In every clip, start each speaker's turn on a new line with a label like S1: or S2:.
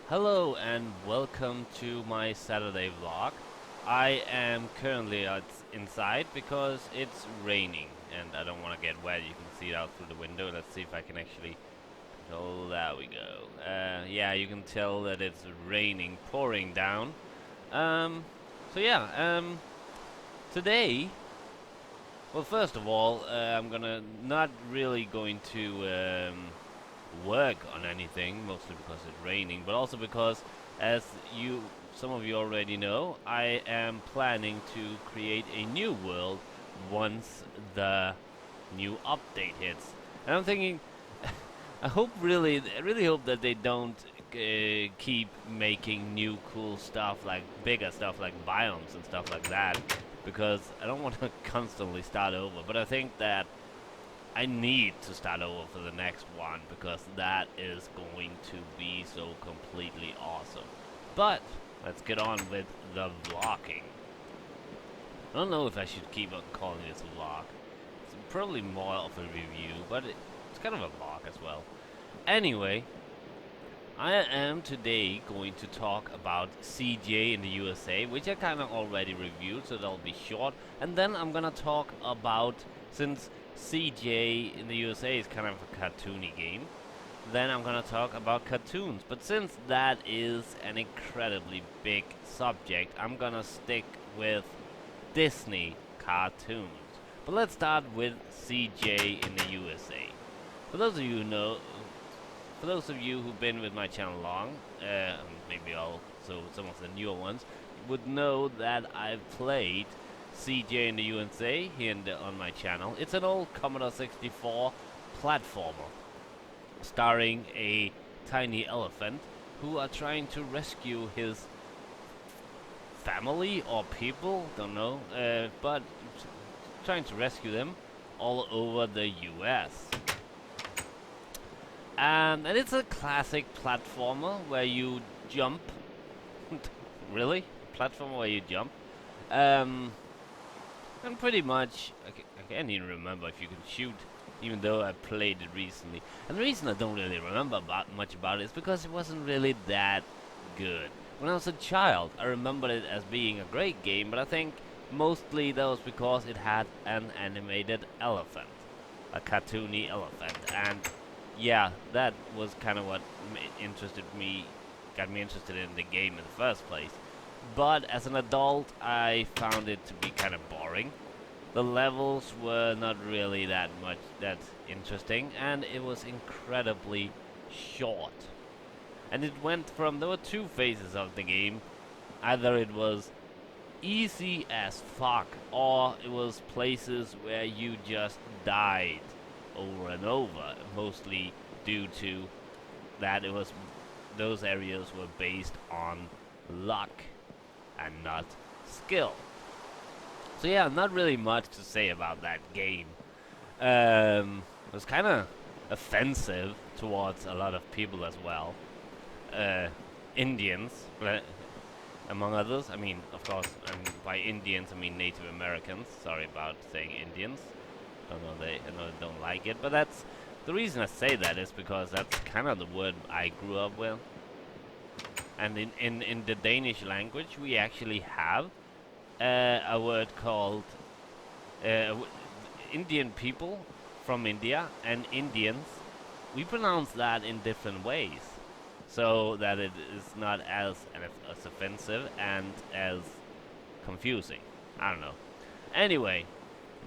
S1: Hello and welcome to my Saturday vlog. I am currently inside because it's raining and I don't want to get wet. You can see it out through the window. Let's see if I can actually... Oh, there we go. Yeah, you can tell that it's raining, pouring down. Um, so today... Well, first of all, I'm not really going to work on anything, mostly because it's raining, but also because, as some of you already know, I am planning to create a new world once the new update hits. And I'm thinking, I really hope that they don't keep making new cool stuff, like bigger stuff, like biomes and stuff like that, because I don't want to constantly start over. But I think that I need to start over for the next one because that is going to be so completely awesome. But let's get on with the vlogging. I don't know if I should keep on calling this a vlog. It's probably more of a review, but it's kind of a vlog as well. Anyway, I am today going to talk about CJ in the USA, which I kind of already reviewed, so that'll be short. And then I'm gonna talk about, since CJ in the USA is kind of a cartoony game, then I'm gonna talk about cartoons. But since that is an incredibly big subject, I'm gonna stick with Disney cartoons. But let's start with CJ in the USA. For those of you who know, for those of you who've been with my channel long, maybe also some of the newer ones, would know that I've played CJ in the USA here on my channel. It's an old Commodore 64 platformer, starring a tiny elephant who are trying to rescue his family or people, don't know, but trying to rescue them all over the US. And it's a classic platformer where you jump. Really? Platformer where you jump? And pretty much, I can't even remember if you can shoot, even though I played it recently. And the reason I don't really remember much about it is because it wasn't really that good. When I was a child, I remembered it as being a great game, but I think mostly that was because it had an animated elephant. A cartoony elephant. And yeah, that was kind of what got me interested in the game in the first place. But as an adult, I found it to be kind of boring. The levels were not really that interesting, and it was incredibly short. And it went from, there were two phases of the game. Either it was easy as fuck, or it was places where you just died over and over, mostly due to that those areas were based on luck and not skill. So yeah, not really much to say about that game. It was kind of offensive towards a lot of people as well. Indians, among others. I mean, of course, by Indians I mean Native Americans. Sorry about saying Indians. I know they don't like it, but that's the reason I say that is because that's kind of the word I grew up with. And in the Danish language, we actually have a word called Indian people from India and Indians. We pronounce that in different ways, so that it is not as offensive and as confusing. I don't know. Anyway,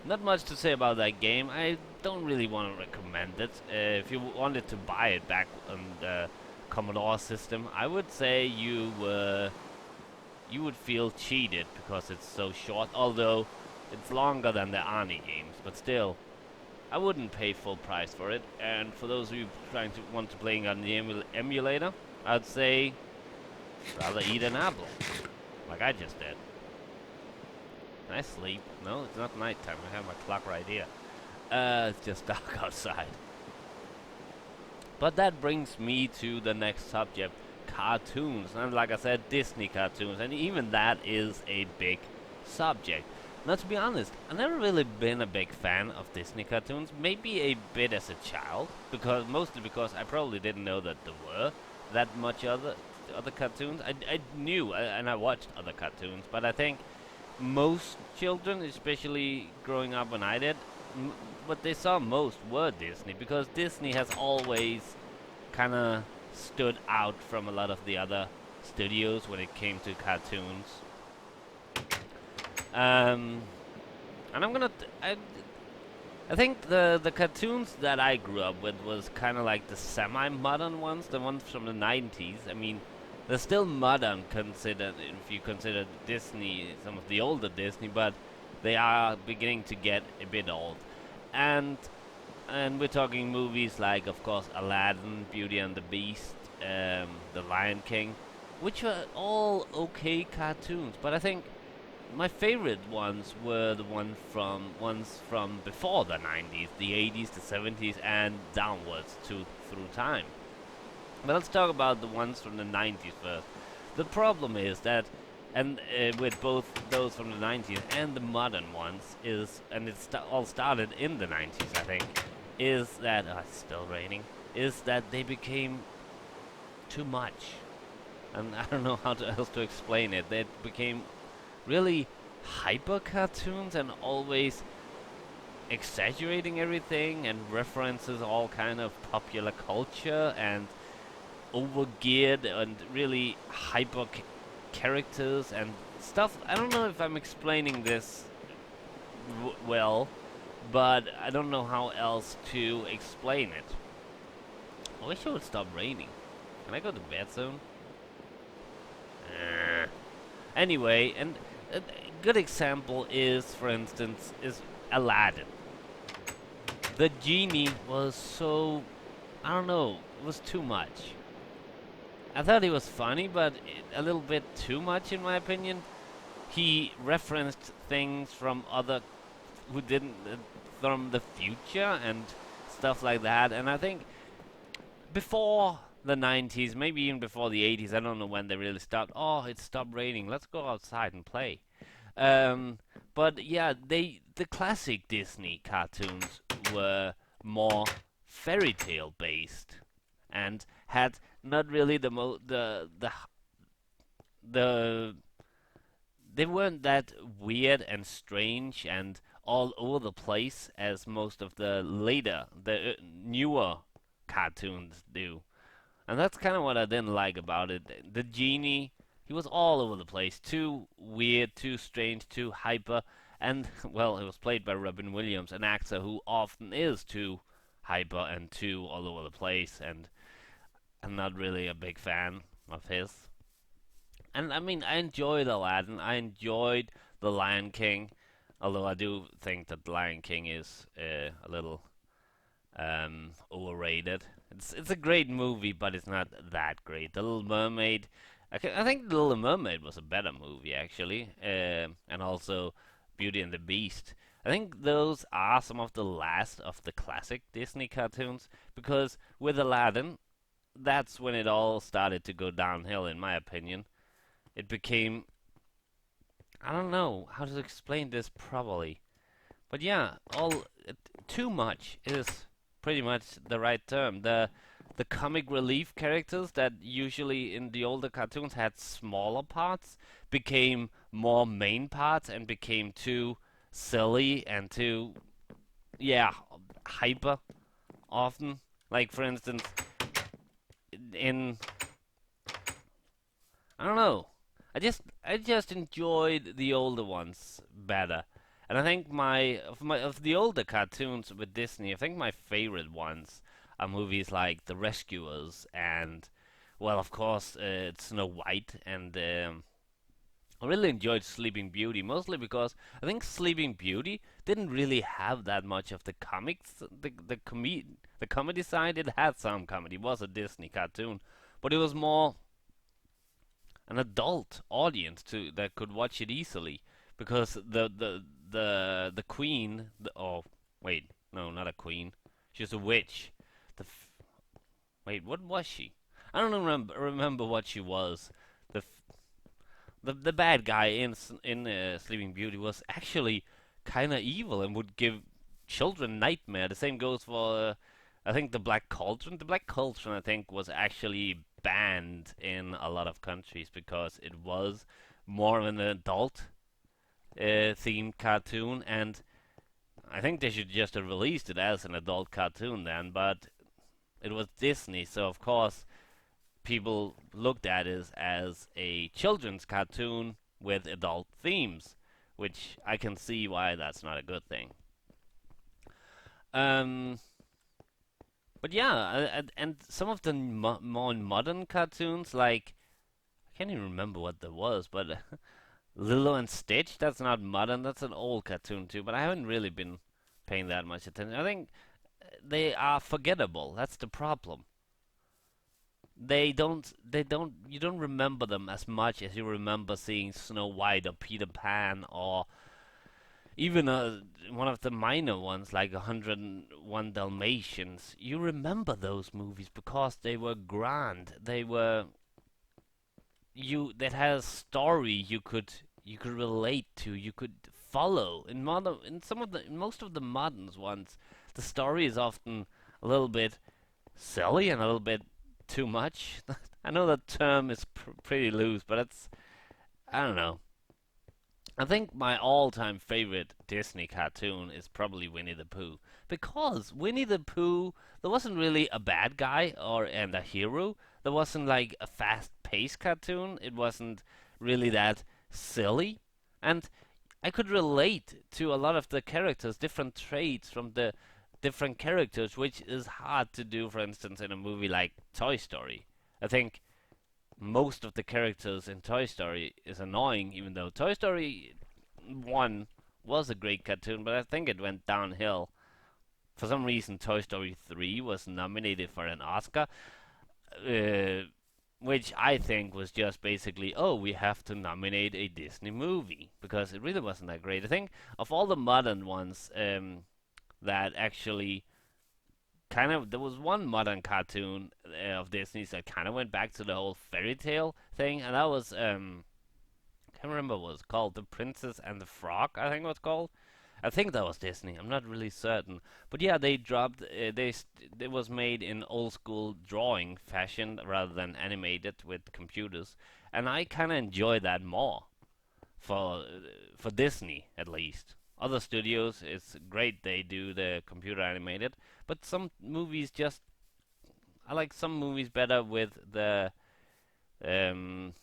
S1: not much to say about that game. I don't really want to recommend it. If you wanted to buy it back on the Commodore system, I would say you would feel cheated because it's so short, although it's longer than the Arnie games, but still, I wouldn't pay full price for it. And for those of you want to play on the emulator, I'd say rather eat an apple, like I just did. Can I sleep? No, it's not nighttime. I have my clock right here. It's just dark outside. But that brings me to the next subject, cartoons. And like I said, Disney cartoons. And even that is a big subject. Now, to be honest, I've never really been a big fan of Disney cartoons. Maybe a bit as a child, mostly because I probably didn't know that there were that much other cartoons. I knew and I watched other cartoons, but I think most children, especially growing up when I did, what they saw most were Disney, because Disney has always kind of stood out from a lot of the other studios when it came to cartoons. Um, and I think the cartoons that I grew up with was kind of like the semi-modern ones, the ones from the 90s. I mean, they're still modern considered if you consider Disney, some of the older Disney, but they are beginning to get a bit old. And and we're talking movies like, of course, Aladdin, Beauty and the Beast, The Lion King, which were all okay cartoons. But I think my favorite ones were the ones from before the 90s, the 80s, the 70s, and downwards to through time. But let's talk about the ones from the 90s first. The problem is that, and with both those from the 90s and the modern ones, and it all started in the 90s, I think, is that, it's still raining, is that they became too much. And I don't know else to explain it. They became really hyper cartoons and always exaggerating everything and references all kind of popular culture and overgeared and really hyper characters and stuff. I don't know if I'm explaining this well, but I don't know how else to explain it. I wish it would stop raining. Can I go to bed soon? Anyway, and a good example is, for instance, is Aladdin. The genie was so, I don't know, it was too much. I thought he was funny, but a little bit too much in my opinion. He referenced things from other who didn't from the future and stuff like that. And I think before the 90s, maybe even before the 80s, I don't know when they really stopped. Oh, it stopped raining. Let's go outside and play. Um, but yeah, the classic Disney cartoons were more fairy tale based and had not really the they weren't that weird and strange and all over the place as most of the newer cartoons do. And that's kind of what I didn't like about it. The genie, he was all over the place. Too weird, too strange, too hyper. And, well, it was played by Robin Williams, an actor who often is too hyper and too all over the place. And I'm not really a big fan of his. And I mean, I enjoyed Aladdin. I enjoyed The Lion King. Although I do think that The Lion King is a little overrated. It's a great movie, but it's not that great. The Little Mermaid, I think The Little Mermaid was a better movie actually, and also Beauty and the Beast. I think those are some of the last of the classic Disney cartoons because with Aladdin, that's when it all started to go downhill, in my opinion. It became, I don't know how to explain this properly, but yeah, too much is pretty much the right term. The comic relief characters that usually in the older cartoons had smaller parts became more main parts and became too silly and too, yeah, hyper often. Like for instance, in I don't know. I just enjoyed the older ones better. And I think of the older cartoons with Disney, I think my favorite ones are movies like The Rescuers and, well, of course, Snow White. And I really enjoyed Sleeping Beauty, mostly because I think Sleeping Beauty didn't really have that much of the comics, the comedy side. It had some comedy. It was a Disney cartoon, but it was more an adult audience that could watch it easily because the queen, oh wait, no, not a queen, she's a witch. Wait, what was she? I don't remember what she was. The bad guy in Sleeping Beauty was actually kind of evil and would give children nightmare. The same goes for I think the Black Cauldron. The Black Cauldron, I think, was actually banned in a lot of countries because it was more of an adult themed cartoon, and I think they should just have released it as an adult cartoon then, but it was Disney, so of course people looked at it as a children's cartoon with adult themes, which I can see why that's not a good thing. Um, but yeah, and some of the more modern cartoons, like I can't even remember what there was, but Lilo and Stitch, that's not modern, that's an old cartoon too, but I haven't really been paying that much attention. I think they are forgettable. That's the problem. You don't remember them as much as you remember seeing Snow White or Peter Pan or even one of the minor ones like 101 Dalmatians. You remember those movies because they were grand. They were you that had a story you could relate to, you could follow. In some of the in most of the modern ones, the story is often a little bit silly and a little bit too much. I know that term is pretty loose, but it's I don't know. I think my all-time favorite Disney cartoon is probably Winnie the Pooh because Winnie the Pooh there wasn't really a bad guy or and a hero. There wasn't like a fast-paced cartoon. It wasn't really that silly, and I could relate to a lot of the characters, different traits from the different characters, which is hard to do, for instance, in a movie like Toy Story. I think most of the characters in Toy Story is annoying, even though Toy Story 1 was a great cartoon, but I think it went downhill. For some reason, Toy Story 3 was nominated for an Oscar, uh, which I think was just basically, oh, we have to nominate a Disney movie, because it really wasn't that great. I think of all the modern ones, that actually kind of there was one modern cartoon of Disney's that kind of went back to the whole fairy tale thing, and that was I can't remember what it was called, The Princess and the Frog, I think it was called. I think that was Disney. I'm not really certain, but yeah, they dropped. It was made in old school drawing fashion rather than animated with computers, and I kind of enjoy that more for for Disney at least. Other studios, it's great they do the computer animated, but some movies just I like some movies better with the um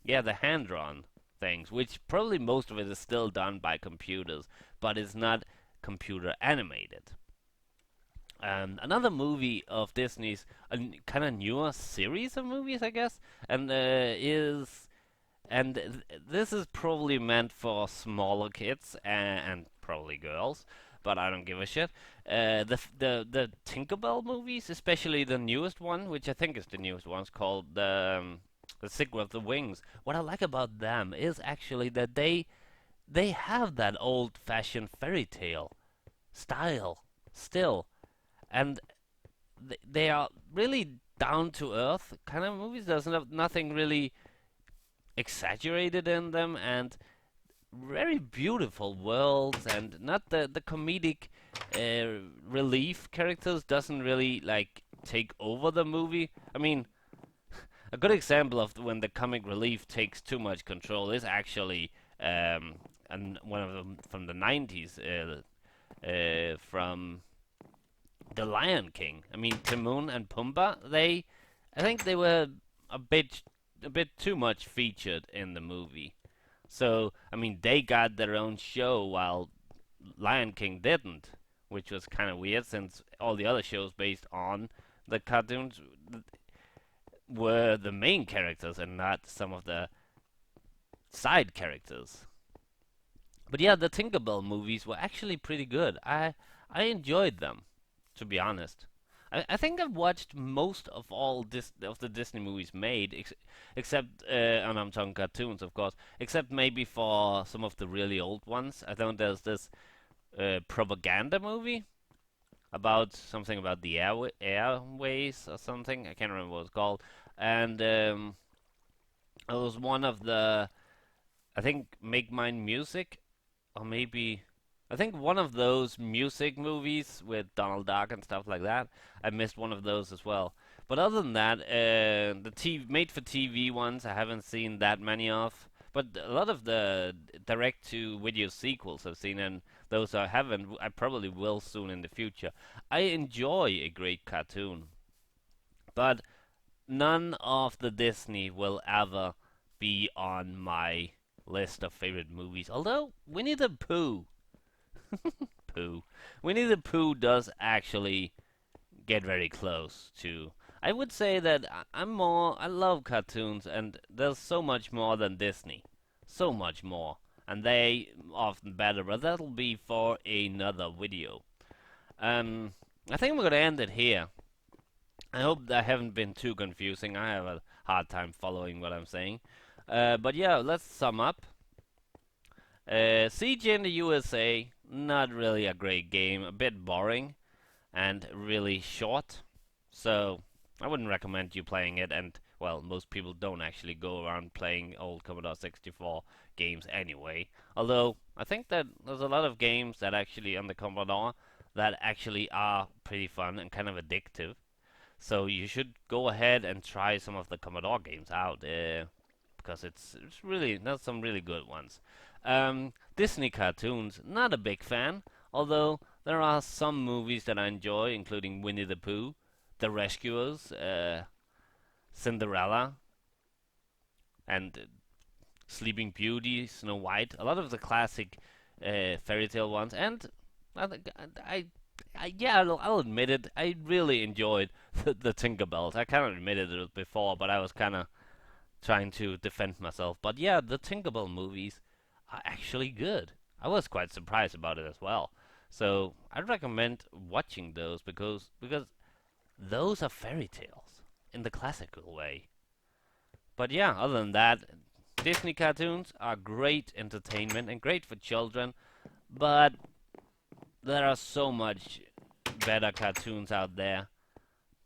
S1: the hand drawn things, which probably most of it is still done by computers, but it's not computer animated. Another movie of Disney's, a kind of newer series of movies, I guess, and is and this is probably meant for smaller kids and probably girls, but I don't give a shit. The Tinkerbell movies, especially the newest one, which I think is the newest one, is called the Secret of the Wings. What I like about them is actually that they have that old-fashioned fairy tale style still, and they are really down to earth kind of movies. There's nothing really exaggerated in them, and very beautiful worlds, and not the comedic relief characters doesn't really like take over the movie. I mean, a good example of when the comic relief takes too much control is actually and one of them from the 90s, from The Lion King. I mean, Timon and Pumbaa, I think they were a bit a bit too much featured in the movie. So, I mean, they got their own show while Lion King didn't, which was kind of weird since all the other shows based on the cartoons were the main characters and not some of the side characters. But yeah, the Tinkerbell movies were actually pretty good. I enjoyed them, to be honest. I think I've watched most of of the Disney movies made, except and I'm talking cartoons, of course, except maybe for some of the really old ones. I think there's this propaganda movie about something about the airways or something. I can't remember what it's called, and it was one of the I think Make Mine Music, or maybe I think one of those music movies with Donald Duck and stuff like that. I missed one of those as well. But other than that, the TV made for TV ones I haven't seen that many of. But a lot of the direct to video sequels I've seen, and those I haven't, I probably will soon in the future. I enjoy a great cartoon, but none of the Disney will ever be on my list of favorite movies. Although Pooh, Winnie the Pooh does actually get very close to. I would say that I'm more. I love cartoons, and there's so much more than Disney, so much more, and they often better. But that'll be for another video. Um, I think we're gonna end it here. I hope that I haven't been too confusing. I have a hard time following what I'm saying. But yeah, let's sum up. Siege in the USA, not really a great game, a bit boring and really short. So I wouldn't recommend you playing it. And well, most people don't actually go around playing old Commodore 64 games anyway. Although I think that there's a lot of games that actually on the Commodore that actually are pretty fun and kind of addictive. So you should go ahead and try some of the Commodore games out, because it's really there's some really good ones. Disney cartoons, not a big fan, although there are some movies that I enjoy, including Winnie the Pooh, The Rescuers, Cinderella, and Sleeping Beauty, Snow White. A lot of the classic fairy tale ones, and I, yeah, I'll admit it. I really enjoyed the Tinkerbells. I kind of admitted it before, but I was kind of trying to defend myself. But yeah, the Tinkerbell movies are actually good. I was quite surprised about it as well. So I'd recommend watching those because those are fairy tales in the classical way. But yeah, other than that, Disney cartoons are great entertainment and great for children, but there are so much better cartoons out there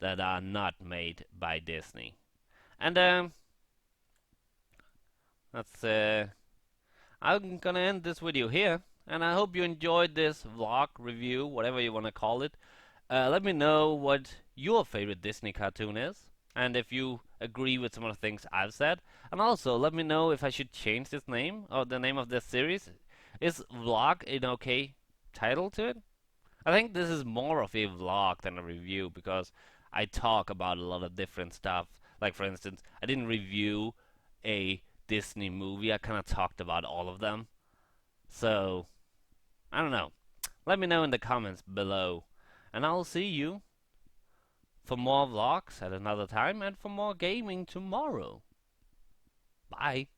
S1: that are not made by Disney. And that's I'm gonna end this video here, and I hope you enjoyed this vlog review, whatever you wanna call it. Let me know what your favorite Disney cartoon is, and if you agree with some of the things I've said. And also, let me know if I should change this name or the name of this series. Is vlog an okay title to it? I think this is more of a vlog than a review because I talk about a lot of different stuff. Like, for instance, I didn't review a Disney movie, I kind of talked about all of them. So, I don't know. Let me know in the comments below. And I'll see you for more vlogs at another time and for more gaming tomorrow. Bye.